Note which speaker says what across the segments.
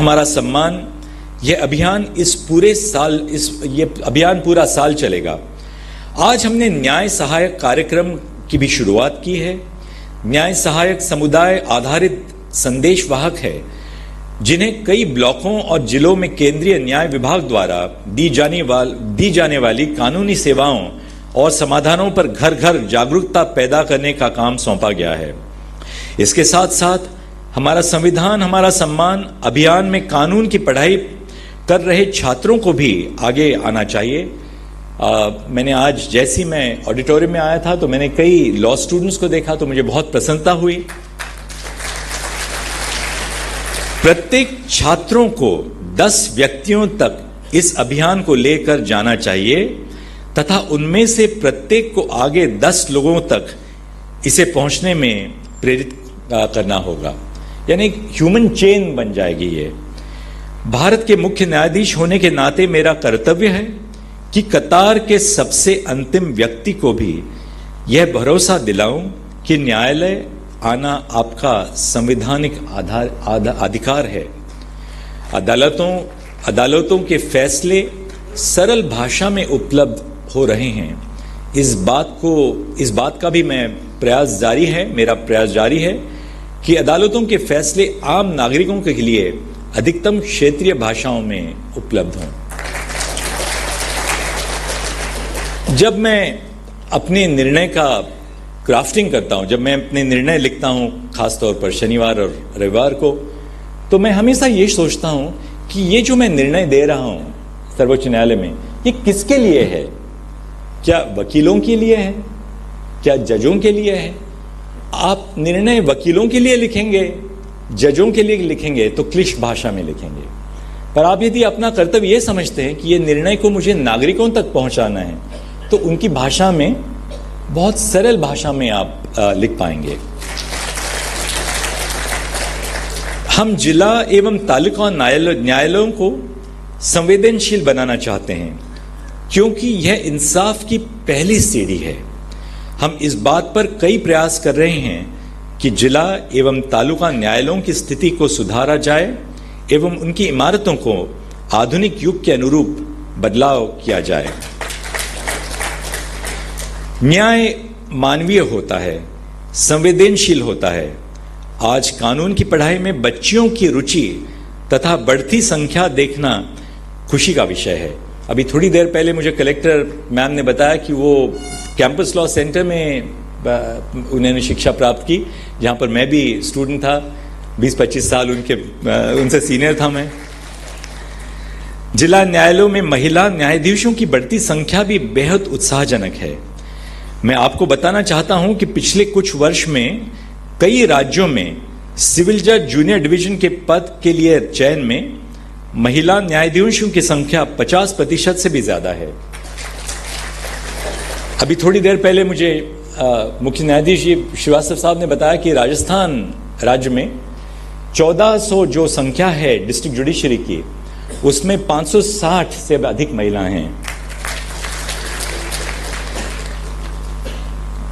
Speaker 1: हमारा सम्मान, यह अभियान ये अभियान पूरा साल चलेगा। आज हमने न्याय सहायक कार्यक्रम की भी शुरुआत की है। न्याय सहायक समुदाय आधारित संदेश वाहक है, जिन्हें कई ब्लॉकों और जिलों में केंद्रीय न्याय विभाग द्वारा दी जाने वाली कानूनी सेवाओं और समाधानों पर घर घर जागरूकता पैदा करने का काम सौंपा गया है। इसके साथ साथ हमारा संविधान हमारा सम्मान अभियान में कानून की पढ़ाई कर रहे छात्रों को भी आगे आना चाहिए। मैंने आज जैसी मैं ऑडिटोरियम में आया था तो मैंने कई लॉ स्टूडेंट्स को देखा तो मुझे बहुत प्रसन्नता हुई। प्रत्येक छात्रों को 10 व्यक्तियों तक इस अभियान को लेकर जाना चाहिए तथा उनमें से प्रत्येक को आगे 10 लोगों तक इसे पहुंचने में प्रेरित करना होगा, यानी ह्यूमन चेन बन जाएगी। ये भारत के मुख्य न्यायाधीश होने के नाते मेरा कर्तव्य है कि कतार के सबसे अंतिम व्यक्ति को भी यह भरोसा दिलाऊं कि न्यायालय आना आपका संवैधानिक अधिकार है। अदालतों के फैसले सरल भाषा में उपलब्ध हो रहे हैं। इस बात का भी मेरा प्रयास जारी है कि अदालतों के फैसले आम नागरिकों के लिए अधिकतम क्षेत्रीय भाषाओं में उपलब्ध हों। जब मैं अपने निर्णय का क्राफ्टिंग करता हूं, जब मैं अपने निर्णय लिखता हूं, खासतौर पर शनिवार और रविवार को, तो मैं हमेशा ये सोचता हूं कि ये जो मैं निर्णय दे रहा हूं सर्वोच्च न्यायालय में, ये किसके लिए है? क्या वकीलों के लिए है? क्या जजों के लिए है? आप निर्णय वकीलों के लिए लिखेंगे, जजों के लिए लिखेंगे तो क्लिष्ट भाषा में लिखेंगे, पर आप यदि अपना कर्तव्य ये समझते हैं कि ये निर्णय को मुझे नागरिकों तक पहुंचाना है तो उनकी भाषा में, बहुत सरल भाषा में आप लिख पाएंगे। हम जिला एवं तालुका न्यायालयों को संवेदनशील बनाना चाहते हैं, क्योंकि यह इंसाफ की पहली सीढ़ी है। हम इस बात पर कई प्रयास कर रहे हैं कि जिला एवं तालुका न्यायालयों की स्थिति को सुधारा जाए एवं उनकी इमारतों को आधुनिक युग के अनुरूप बदलाव किया जाए। न्याय मानवीय होता है, संवेदनशील होता है। आज कानून की पढ़ाई में बच्चियों की रुचि तथा बढ़ती संख्या देखना खुशी का विषय है। अभी थोड़ी देर पहले मुझे कलेक्टर मैम ने बताया कि वो कैंपस लॉ सेंटर में उन्होंने शिक्षा प्राप्त की, जहां पर मैं भी स्टूडेंट था। 20-25 साल उनसे सीनियर था मैं। जिला न्यायालयों में महिला न्यायाधीशों की बढ़ती संख्या भी बेहद उत्साहजनक है। मैं आपको बताना चाहता हूं कि पिछले कुछ वर्ष में कई राज्यों में सिविल जज जूनियर डिवीजन के पद के लिए चयन में महिला न्यायाधीशों की संख्या 50% से भी ज्यादा है। अभी थोड़ी देर पहले मुझे मुख्य न्यायाधीश श्रीवास्तव साहब ने बताया कि राजस्थान राज्य में 1400 जो संख्या है डिस्ट्रिक्ट जुडिशरी की, उसमें 560 से अधिक महिलाएं हैं।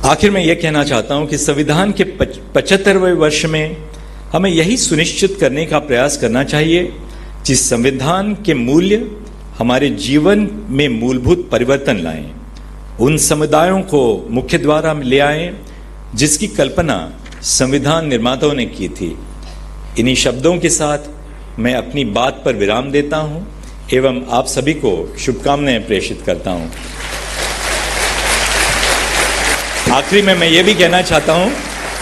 Speaker 1: आखिर में यह कहना चाहता हूं कि संविधान के 75वें वर्ष में हमें यही सुनिश्चित करने का प्रयास करना चाहिए कि संविधान के मूल्य हमारे जीवन में मूलभूत परिवर्तन लाएं, उन समुदायों को मुख्य द्वार में ले आएं जिसकी कल्पना संविधान निर्माताओं ने की थी। इन्हीं शब्दों के साथ मैं अपनी बात पर विराम देता हूं एवं आप सभी को शुभकामनाएं प्रेषित करता हूं। आखिरी में मैं ये भी कहना चाहता हूं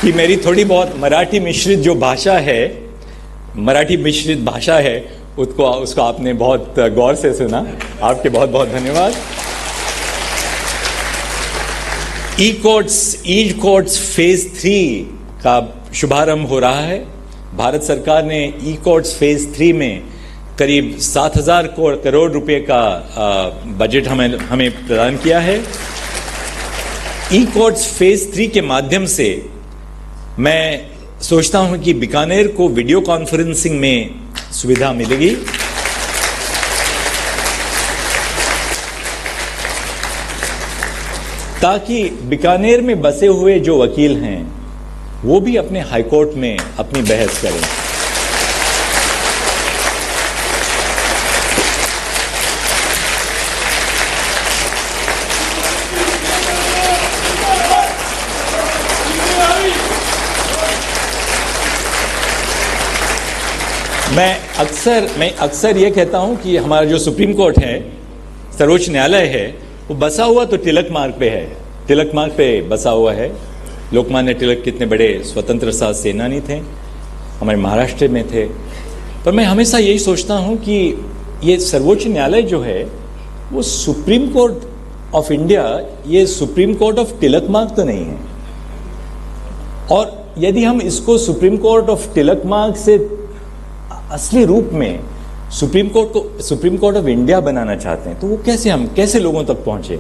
Speaker 1: कि मेरी थोड़ी बहुत मराठी मिश्रित जो भाषा है, मराठी मिश्रित भाषा है, उसको आपने बहुत गौर से सुना। आपके बहुत बहुत धन्यवाद। ई कोर्ट्स फेज 3 का शुभारंभ हो रहा है। भारत सरकार ने ई कोर्ट्स फेज 3 में करीब 7,000 करोड़ रुपए का बजट हमें प्रदान किया है। ई कोर्ट्स फेज 3 के माध्यम से मैं सोचता हूं कि बीकानेर को वीडियो कॉन्फ्रेंसिंग में सुविधा मिलेगी। ताकि बीकानेर में बसे हुए जो वकील हैं वो भी अपने हाईकोर्ट में अपनी बहस करें। मैं अक्सर ये कहता हूं कि हमारा जो सुप्रीम कोर्ट है, सर्वोच्च न्यायालय है, वो बसा हुआ तो तिलक मार्ग पे है, तिलक मार्ग पे बसा हुआ है। लोकमान्य तिलक कितने बड़े स्वतंत्रता सेनानी थे, हमारे महाराष्ट्र में थे। पर मैं हमेशा यही सोचता हूं कि ये सर्वोच्च न्यायालय जो है वो सुप्रीम कोर्ट ऑफ इंडिया, ये सुप्रीम कोर्ट ऑफ तिलक मार्ग तो नहीं है। और यदि हम इसको सुप्रीम कोर्ट ऑफ तिलक मार्ग से असली रूप में सुप्रीम कोर्ट ऑफ इंडिया बनाना चाहते हैं, तो वो कैसे लोगों तक पहुंचे।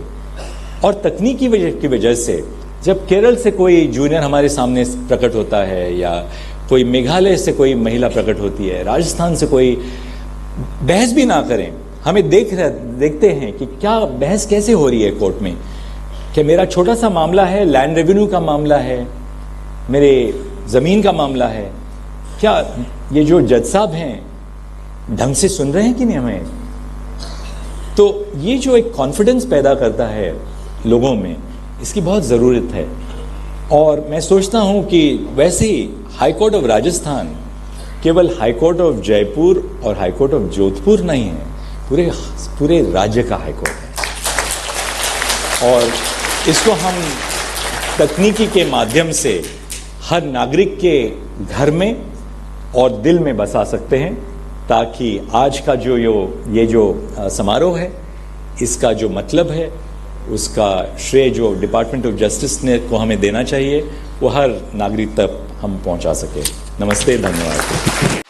Speaker 1: और तकनीकी की वजह से जब केरल से कोई जूनियर हमारे सामने प्रकट होता है, या कोई मेघालय से कोई महिला प्रकट होती है, राजस्थान से कोई, बहस भी ना करें, हमें देखते हैं कि क्या बहस कैसे हो रही है कोर्ट में। कि मेरा छोटा सा मामला है, लैंड रेवेन्यू का मामला है, मेरे जमीन का मामला है, क्या ये जो जज साहब हैं ढंग से सुन रहे हैं कि नहीं हमें। तो ये जो एक कॉन्फिडेंस पैदा करता है लोगों में, इसकी बहुत ज़रूरत है। और मैं सोचता हूं कि वैसे ही हाई कोर्ट ऑफ राजस्थान केवल हाई कोर्ट ऑफ जयपुर और हाई कोर्ट ऑफ जोधपुर नहीं है, पूरे राज्य का हाई कोर्ट है। और इसको हम तकनीकी के माध्यम से हर नागरिक के घर में और दिल में बसा सकते हैं, ताकि आज का ये जो समारोह है, इसका जो मतलब है, उसका श्रेय जो डिपार्टमेंट ऑफ जस्टिस ने को हमें देना चाहिए, वो हर नागरिक तक हम पहुंचा सके। नमस्ते, धन्यवाद।